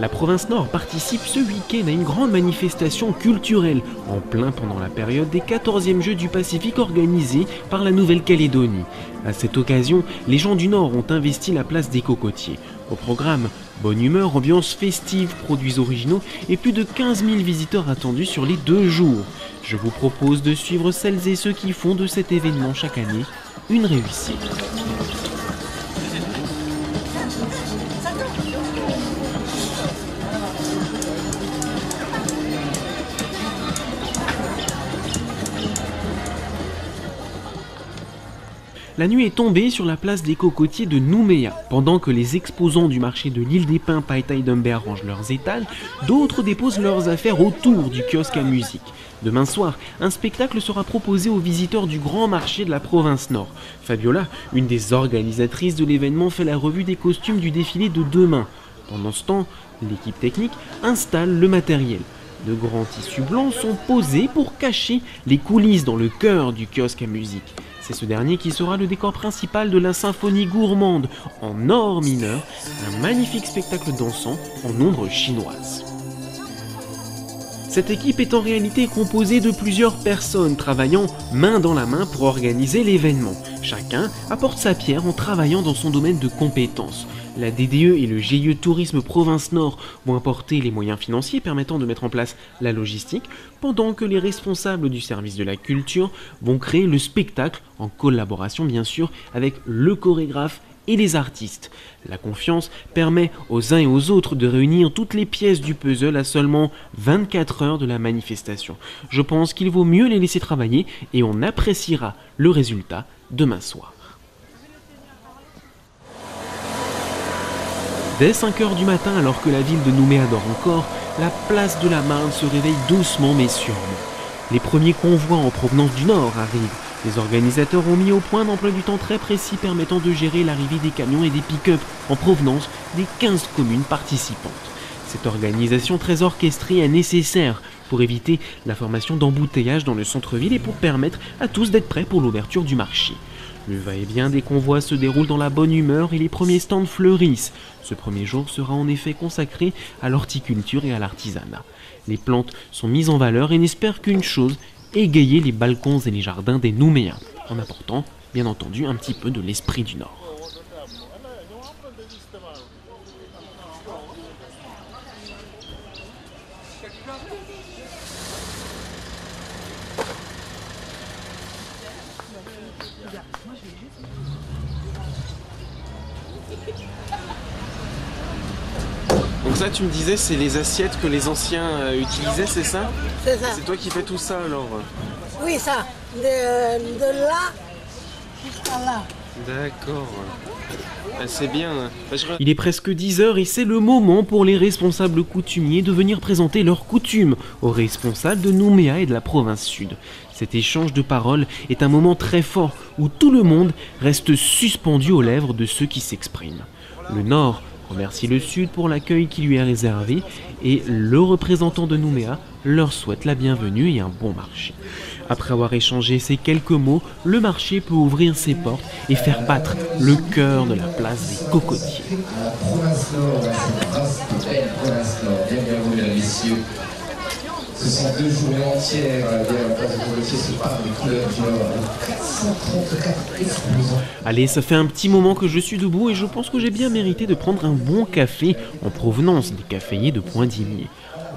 La province Nord participe ce week-end à une grande manifestation culturelle, en plein pendant la période des 14e Jeux du Pacifique organisés par la Nouvelle-Calédonie. À cette occasion, les gens du Nord ont investi la place des Cocotiers. Au programme, bonne humeur, ambiance festive, produits originaux et plus de 15 000 visiteurs attendus sur les 2 jours. Je vous propose de suivre celles et ceux qui font de cet événement chaque année une réussite. La nuit est tombée sur la place des Cocotiers de Nouméa. Pendant que les exposants du marché de l'île des Pins, Païta et Dumbe rangent leurs étals, d'autres déposent leurs affaires autour du kiosque à musique. Demain soir, un spectacle sera proposé aux visiteurs du grand marché de la province Nord. Fabiola, une des organisatrices de l'événement, fait la revue des costumes du défilé de demain. Pendant ce temps, l'équipe technique installe le matériel. De grands tissus blancs sont posés pour cacher les coulisses dans le cœur du kiosque à musique. C'est ce dernier qui sera le décor principal de la symphonie gourmande en or mineur, un magnifique spectacle dansant en ombre chinoise. Cette équipe est en réalité composée de plusieurs personnes travaillant main dans la main pour organiser l'événement. Chacun apporte sa pierre en travaillant dans son domaine de compétences. La DDE et le GIE Tourisme Province Nord vont apporter les moyens financiers permettant de mettre en place la logistique, pendant que les responsables du service de la culture vont créer le spectacle en collaboration bien sûr avec le chorégraphe et les artistes. La confiance permet aux uns et aux autres de réunir toutes les pièces du puzzle à seulement 24 heures de la manifestation. Je pense qu'il vaut mieux les laisser travailler et on appréciera le résultat demain soir. Dès 5 heures du matin, alors que la ville de Nouméa dort encore, la place de la Marne se réveille doucement mais sûrement. Les premiers convois en provenance du nord arrivent. Les organisateurs ont mis au point un emploi du temps très précis permettant de gérer l'arrivée des camions et des pick-up en provenance des 15 communes participantes. Cette organisation très orchestrée est nécessaire pour éviter la formation d'embouteillages dans le centre-ville et pour permettre à tous d'être prêts pour l'ouverture du marché. Le va-et-vient des convois se déroule dans la bonne humeur et les premiers stands fleurissent. Ce premier jour sera en effet consacré à l'horticulture et à l'artisanat. Les plantes sont mises en valeur et n'espèrent qu'une chose, égayer les balcons et les jardins des Nouméens, en apportant, bien entendu, un petit peu de l'esprit du Nord. Donc ça, tu me disais, c'est les assiettes que les anciens utilisaient, c'est ça? C'est ça. C'est toi qui fais tout ça alors? Oui, ça. De là jusqu'à là. D'accord. Ah, c'est bien. Il est presque 10 heures et c'est le moment pour les responsables coutumiers de venir présenter leurs coutumes aux responsables de Nouméa et de la province sud. Cet échange de paroles est un moment très fort où tout le monde reste suspendu aux lèvres de ceux qui s'expriment. Le Nord remercie le Sud pour l'accueil qui lui est réservé et le représentant de Nouméa leur souhaite la bienvenue et un bon marché. Après avoir échangé ces quelques mots, le marché peut ouvrir ses portes et faire battre le cœur de la place des Cocotiers. La province Nord, c'est une belle province Nord. Bienvenue, mesdames, messieurs. Ce sont 2 journées entières à la place des Cocotiers, ce parc des couleurs du Nord. 434 exposants. Allez, ça fait un petit moment que je suis debout et je pense que j'ai bien mérité de prendre un bon café en provenance des caféiers de Poindimier.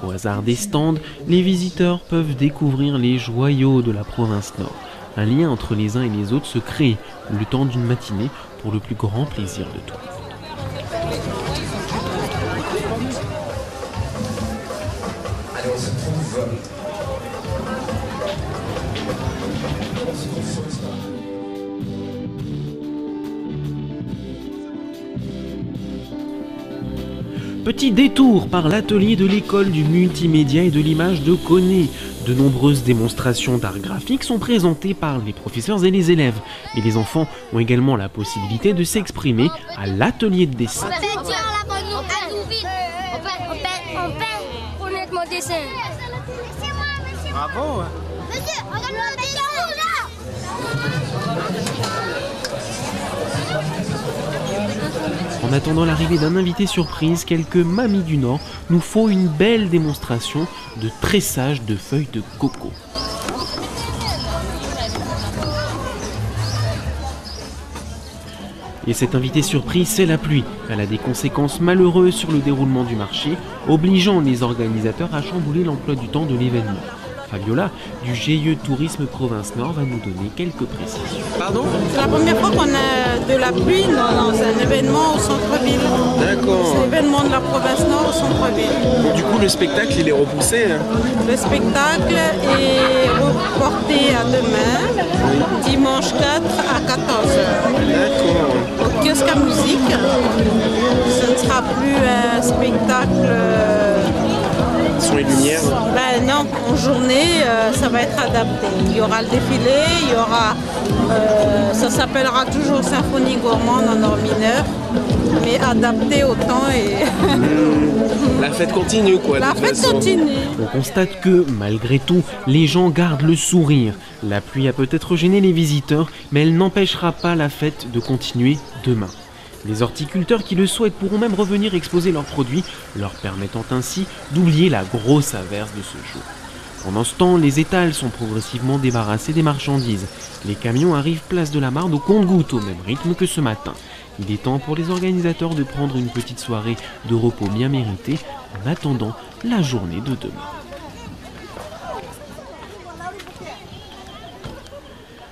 Au hasard des stands, les visiteurs peuvent découvrir les joyaux de la province Nord. Un lien entre les uns et les autres se crée le temps d'une matinée pour le plus grand plaisir de tout le monde. Allez, on se trouve. Petit détour par l'atelier de l'école du multimédia et de l'image de Koné. De nombreuses démonstrations d'art graphique sont présentées par les professeurs et les élèves. Mais les enfants ont également la possibilité de s'exprimer à l'atelier de dessin. On peut mon dessin. Bravo! Monsieur, regarde mon dessin là! En attendant l'arrivée d'un invité surprise, quelques mamies du Nord nous font une belle démonstration de tressage de feuilles de coco. Et cette invitée surprise, c'est la pluie. Elle a des conséquences malheureuses sur le déroulement du marché, obligeant les organisateurs à chambouler l'emploi du temps de l'événement. Fabiola, du GIE Tourisme Province Nord, va nous donner quelques précisions. Pardon? C'est la première fois qu'on a de la pluie dans un événement au centre-ville. D'accord. C'est l'événement de la province Nord au centre-ville. Donc du coup, le spectacle, il est repoussé, hein? Le spectacle est reporté à demain, dimanche 4 à 14h. D'accord. Au kiosque à musique, ce ne sera plus un spectacle. Son et lumière. Ben non, en journée, ça va être adapté. Il y aura le défilé, il y aura, ça s'appellera toujours Symphonie gourmande en or mineur, mais adapté au temps et... La fête continue, quoi. La fête continue. On constate que, malgré tout, les gens gardent le sourire. La pluie a peut-être gêné les visiteurs, mais elle n'empêchera pas la fête de continuer demain. Les horticulteurs qui le souhaitent pourront même revenir exposer leurs produits, leur permettant ainsi d'oublier la grosse averse de ce jour. Pendant ce temps, les étals sont progressivement débarrassés des marchandises. Les camions arrivent place de la Marne au compte-gouttes au même rythme que ce matin. Il est temps pour les organisateurs de prendre une petite soirée de repos bien méritée en attendant la journée de demain.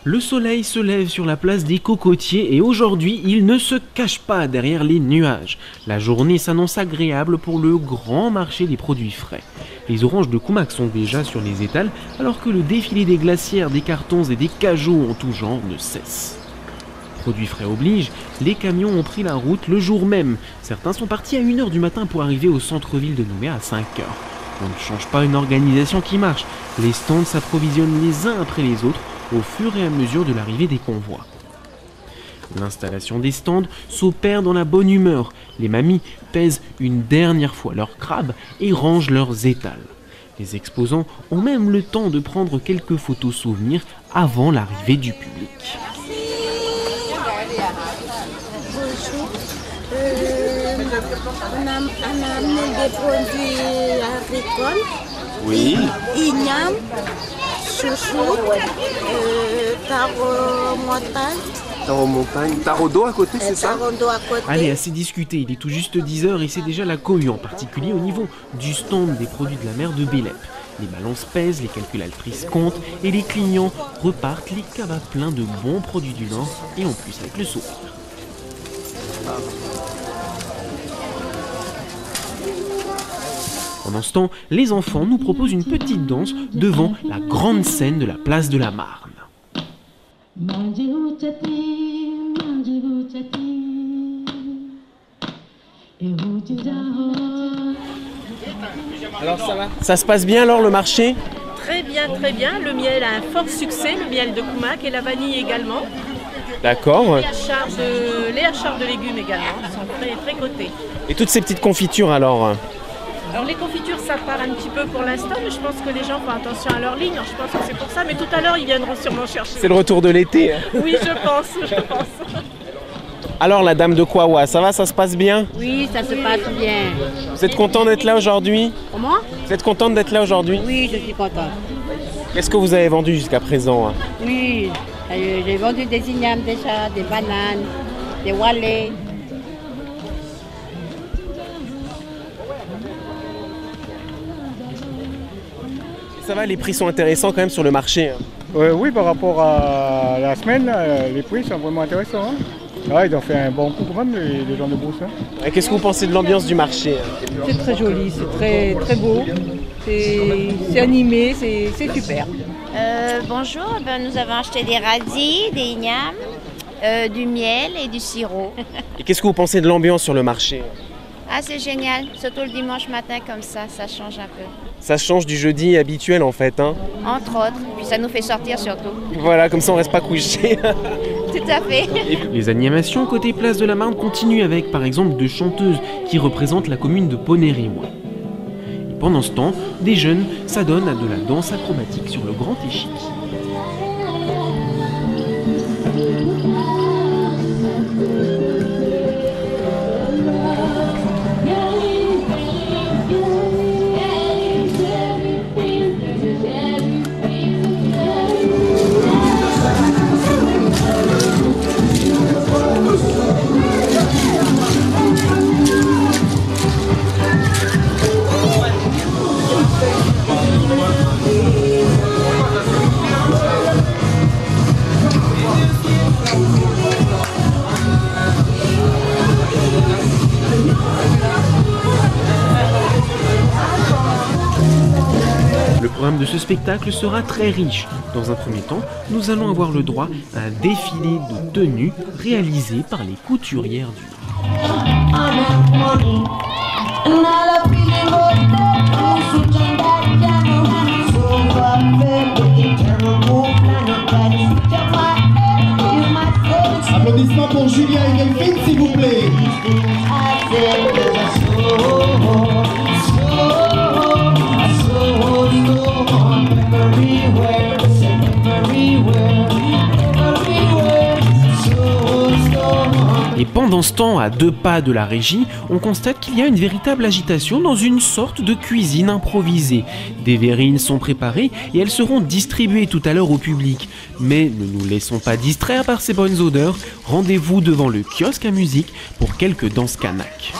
Le soleil se lève sur la place des Cocotiers et aujourd'hui, il ne se cache pas derrière les nuages. La journée s'annonce agréable pour le grand marché des produits frais. Les oranges de Coumac sont déjà sur les étals alors que le défilé des glacières, des cartons et des cajots en tout genre ne cesse. Produits frais oblige, les camions ont pris la route le jour même. Certains sont partis à 1h du matin pour arriver au centre-ville de Nouméa à 5h. On ne change pas une organisation qui marche. Les stands s'approvisionnent les uns après les autres au fur et à mesure de l'arrivée des convois. L'installation des stands s'opère dans la bonne humeur. Les mamies pèsent une dernière fois leurs crabes et rangent leurs étals. Les exposants ont même le temps de prendre quelques photos souvenirs avant l'arrivée du public. Bonjour. On a amené des produits agricoles. Oui. Igname, chouchou, taro montagne. Taro montagne. Taro d'eau à côté, c'est ça? Taro d'eau à côté. Allez, assez discuté, il est tout juste 10h et c'est déjà la cohue, en particulier au niveau du stand des produits de la mer de Bélep. Les balances pèsent, les calculatrices comptent et les clients repartent les cabas pleins de bons produits du Nord et en plus avec le sourire. Pendant ce temps, les enfants nous proposent une petite danse devant la grande scène de la place de la Marne. Alors ça va? Ça se passe bien alors le marché? Très bien, très bien. Le miel a un fort succès, le miel de Coumac et la vanille également. D'accord. Les hachards de légumes également sont très, très cotés. Et toutes ces petites confitures alors? Alors les confitures, ça part un petit peu pour l'instant, mais je pense que les gens font attention à leur ligne. Je pense que c'est pour ça, mais tout à l'heure, ils viendront sûrement chercher. C'est le retour de l'été. Oui, je pense. Alors la dame de Kwawa, ça va, ça se passe bien? Oui, ça se passe bien. Vous êtes content d'être là aujourd'hui? Comment? Vous êtes contente d'être là aujourd'hui? Oui, je suis contente. Qu'est-ce que vous avez vendu jusqu'à présent? Oui, j'ai vendu des ignames déjà, des bananes, des walets. Ça va, les prix sont intéressants quand même sur le marché. Oui, par rapport à la semaine, là, les prix sont vraiment intéressants. Ils ont fait un bon coup quand même, les gens de Brousse. Et qu'est-ce que vous pensez de l'ambiance du marché? C'est très joli, c'est très, très beau, c'est animé, c'est super. Bonjour, nous avons acheté des radis, des ignames, du miel et du sirop. Et qu'est-ce que vous pensez de l'ambiance sur le marché? Ah, c'est génial, surtout le dimanche matin comme ça change un peu. Ça change du jeudi habituel en fait, hein? Entre autres, puis ça nous fait sortir surtout. Voilà, comme ça on reste pas couché. Tout à fait. Les animations côté place de la Marne continuent avec par exemple deux chanteuses qui représentent la commune de Poney-Rémois. Et pendant ce temps, des jeunes s'adonnent à de la danse acrobatique sur le grand échiquier. Le programme de ce spectacle sera très riche. Dans un premier temps, nous allons avoir le droit à un défilé de tenues réalisé par les couturières du Applaudissements pour Julia et Delphine, s'il vous plaît. Et pendant ce temps, à 2 pas de la régie, on constate qu'il y a une véritable agitation dans une sorte de cuisine improvisée. Des verrines sont préparées et elles seront distribuées tout à l'heure au public. Mais ne nous laissons pas distraire par ces bonnes odeurs. Rendez-vous devant le kiosque à musique pour quelques danses kanak.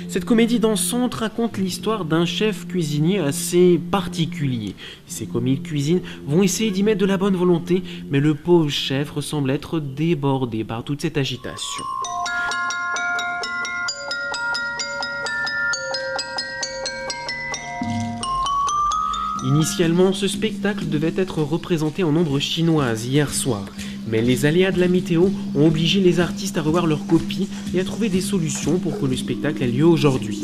Cette comédie dansante raconte l'histoire d'un chef cuisinier assez particulier. Ses commis de cuisine vont essayer d'y mettre de la bonne volonté, mais le pauvre chef ressemble être débordé par toute cette agitation. Initialement, ce spectacle devait être représenté en ombre chinoise hier soir. Mais les aléas de la météo ont obligé les artistes à revoir leurs copies et à trouver des solutions pour que le spectacle ait lieu aujourd'hui.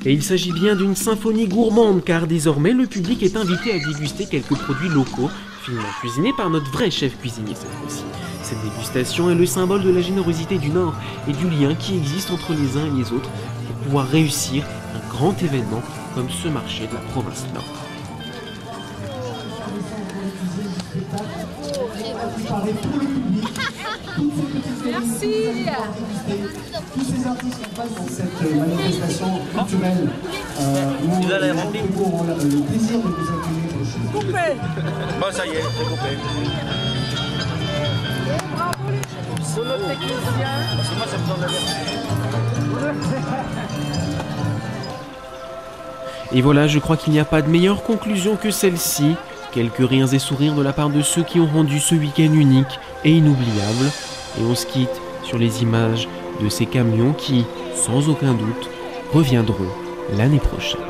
Et il s'agit bien d'une symphonie gourmande, car désormais le public est invité à déguster quelques produits locaux, finement cuisinés par notre vrai chef cuisinier cette fois-ci. Cette dégustation est le symbole de la générosité du Nord et du lien qui existe entre les uns et les autres pour pouvoir réussir un grand événement comme ce marché de la province Nord. Merci. Tous ces artistes qui passent dans cette manifestation culturelle où les locaux auront le plaisir de vous accueillir chez vous. Coupé. Bon, ça y est, c'est coupé. Pour notre technicien. Parce que moi, ça me donne la Et voilà, je crois qu'il n'y a pas de meilleure conclusion que celle-ci. Quelques rires et sourires de la part de ceux qui ont rendu ce week-end unique et inoubliable. Et on se quitte sur les images de ces camions qui, sans aucun doute, reviendront l'année prochaine.